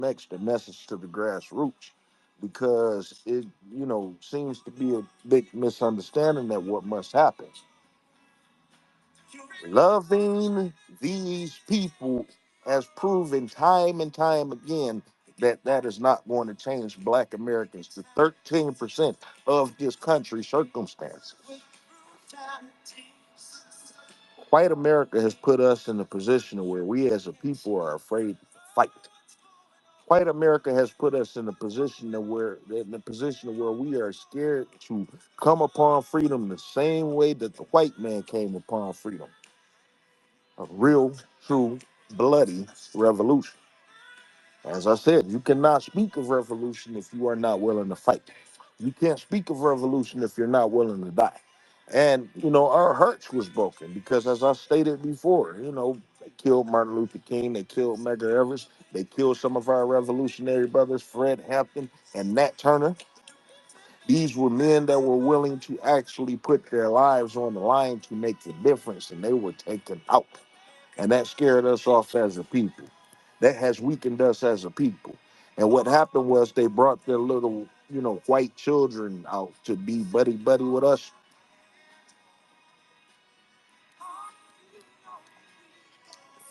connects the message to the grassroots because it, seems to be a big misunderstanding that what must happen. Loving these people has proven time and time again that that is not going to change Black Americans to 13% of this country's circumstances. White America has put us in a position where we as a people are afraid to fight. White America has put us in a position where we are scared to come upon freedom the same way that the white man came upon freedom. A real, true, bloody revolution. As I said, you cannot speak of revolution if you are not willing to fight. You can't speak of revolution if you're not willing to die. And, our hearts was broken because, as I stated before, they killed Martin Luther King, they killed Medgar Evers, they killed some of our revolutionary brothers, Fred Hampton and Nat Turner. These were men that were willing to actually put their lives on the line to make the difference, and they were taken out. And that scared us off as a people. That has weakened us as a people. And what happened was they brought their little, white children out to be buddy buddy with us,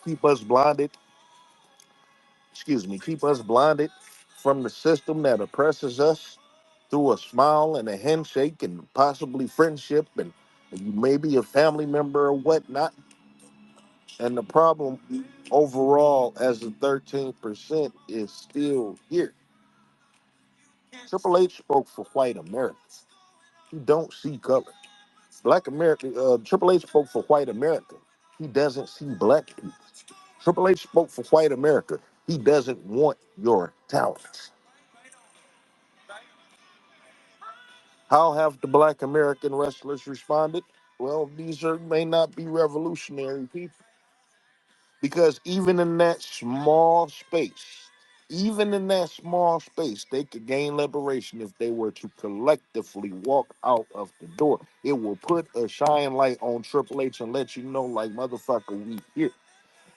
keep us blinded, keep us blinded from the system that oppresses us through a smile and a handshake and possibly friendship and maybe a family member or whatnot. And the problem overall as the 13% is still here. Triple H spoke for white America. He don't see color. Black America, Triple H spoke for white America. He doesn't see black people. Triple H spoke for white America. He doesn't want your talents. How have the Black American wrestlers responded? Well, may not be revolutionary people. Because even in that small space, they could gain liberation if they were to collectively walk out of the door. It will put a shine light on Triple H and let you know, like, motherfucker, we here.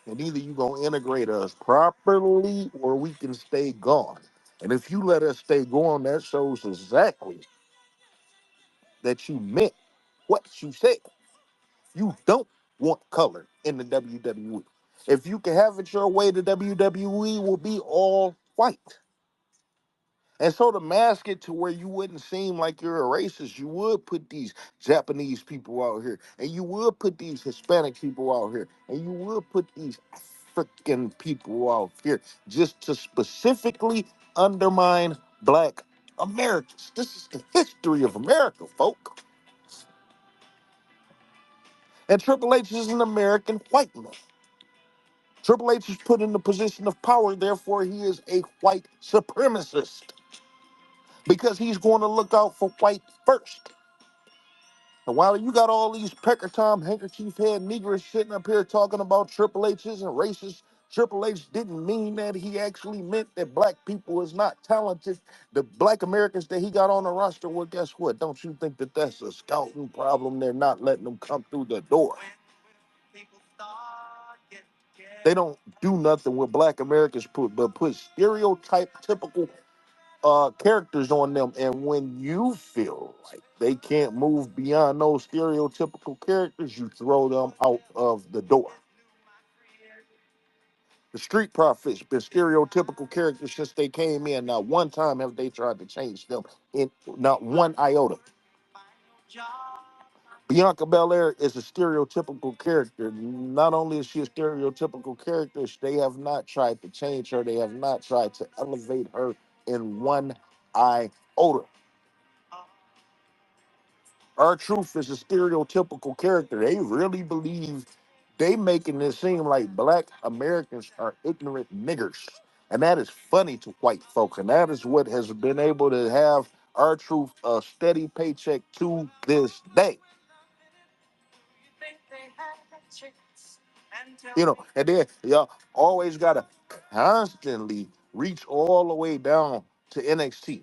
And either you gonna integrate us properly or we can stay gone. And if you let us stay gone, that shows exactly that you meant what you said. You don't want color in the WWE. If you can have it your way, the WWE will be all white. And so to mask it to where you wouldn't seem like you're a racist, you would put these Japanese people out here, and you would put these Hispanic people out here, and you would put these African people out here just to specifically undermine Black Americans. This is the history of America, folk. And Triple H is an American white man. Triple H is put in the position of power, therefore he is a white supremacist because he's going to look out for white first. And while you got all these Pecker Tom handkerchief head niggers sitting up here talking about Triple H isn't racist, Triple H didn't mean that. He actually meant that black people is not talented. The Black Americans that he got on the roster, well, guess what? Don't you think that that's a scouting problem? They're not letting them come through the door. They don't do nothing with Black Americans but put stereotype typical characters on them. And when you feel like they can't move beyond those stereotypical characters, you throw them out of the door. The Street Profits been stereotypical characters since they came in. Not one time have they tried to change them in not one iota. Bianca Belair is a stereotypical character. Not only is she a stereotypical character, they have not tried to change her. They have not tried to elevate her in one iota. Our Truth is a stereotypical character. They really believe they making it seem like Black Americans are ignorant niggers. And that is funny to white folks. And that is what has been able to have our Truth a steady paycheck to this day. And then y'all always gotta constantly reach all the way down to NXT.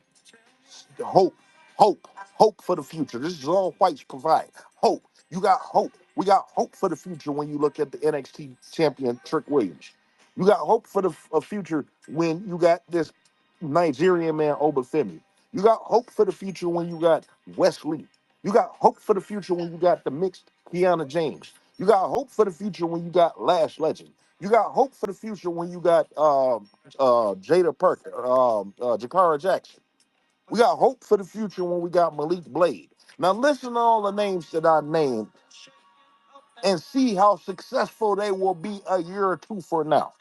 Hope, hope for the future. This is all whites provide. Hope. You got hope. We got hope for the future when you look at the NXT champion Trick Williams. You got hope for the future when you got this Nigerian man Obafemi. You got hope for the future when you got Wesley. You got hope for the future when you got the mixed Kiana James. You got hope for the future when you got Lash Legend. You got hope for the future when you got Jada Parker, Jakara Jackson. We got hope for the future when we got Malik Blade. Now listen to all the names that I named and see how successful they will be a year or two from now.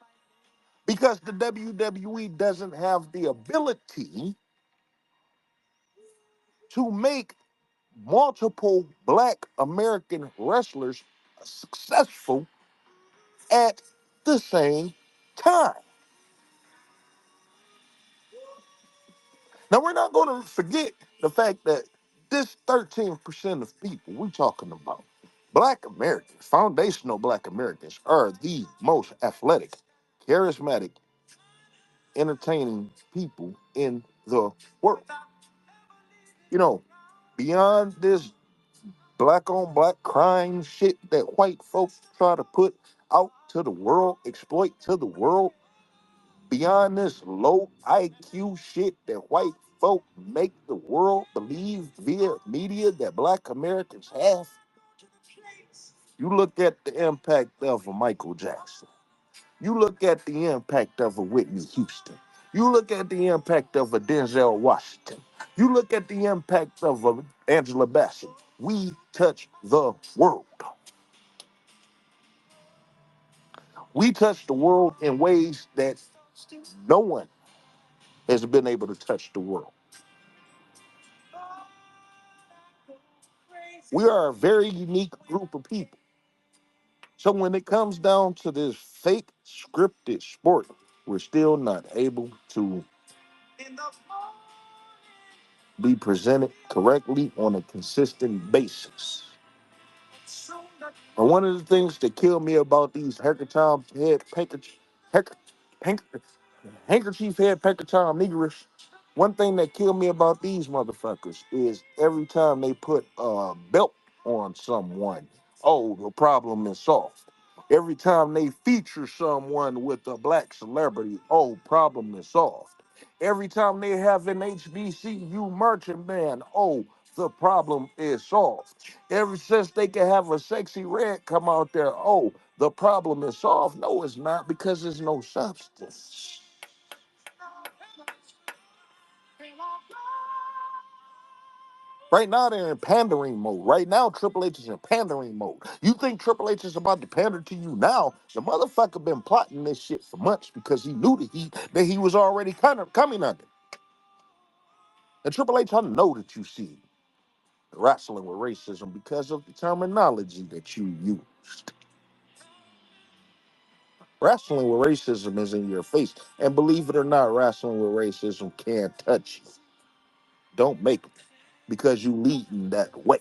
Because the WWE doesn't have the ability to make multiple black American wrestlers successful at the same time. Now, we're not going to forget the fact that this 13% of people we talking about, black Americans, foundational black Americans, are the most athletic, charismatic, entertaining people in the world. You know, beyond this black on black crime shit that white folks try to put out to the world, exploit to the world, beyond this low IQ shit that white folk make the world believe via media that black Americans have, you look at the impact of a Michael Jackson. You look at the impact of a Whitney Houston. You look at the impact of a Denzel Washington. You look at the impact of a Angela Bassett. We touch the world. We touch the world in ways that no one has been able to touch the world. We are a very unique group of people. So when it comes down to this fake scripted sport, we're still not able to be presented correctly on a consistent basis. And one of the things that kill me about these handkerchief head pecker niggers, one thing that killed me about these motherfuckers is every time they put a belt on someone, oh, the problem is solved. Every time they feature someone with a black celebrity, oh, problem is solved. Every time they have an HBCU marching band, oh, the problem is solved. Ever since they can have a sexy red come out there, oh, the problem is solved. No, it's not, because there's no substance. Right now, they're in pandering mode. Right now, Triple H is in pandering mode. You think Triple H is about to pander to you now? The motherfucker been plotting this shit for months because he knew that he was already kind of coming under. And Triple H, I know that you see wrestling with racism because of the terminology that you used. Wrestling with racism is in your face. And believe it or not, wrestling with racism can touch you. Don't make it because you leading that way.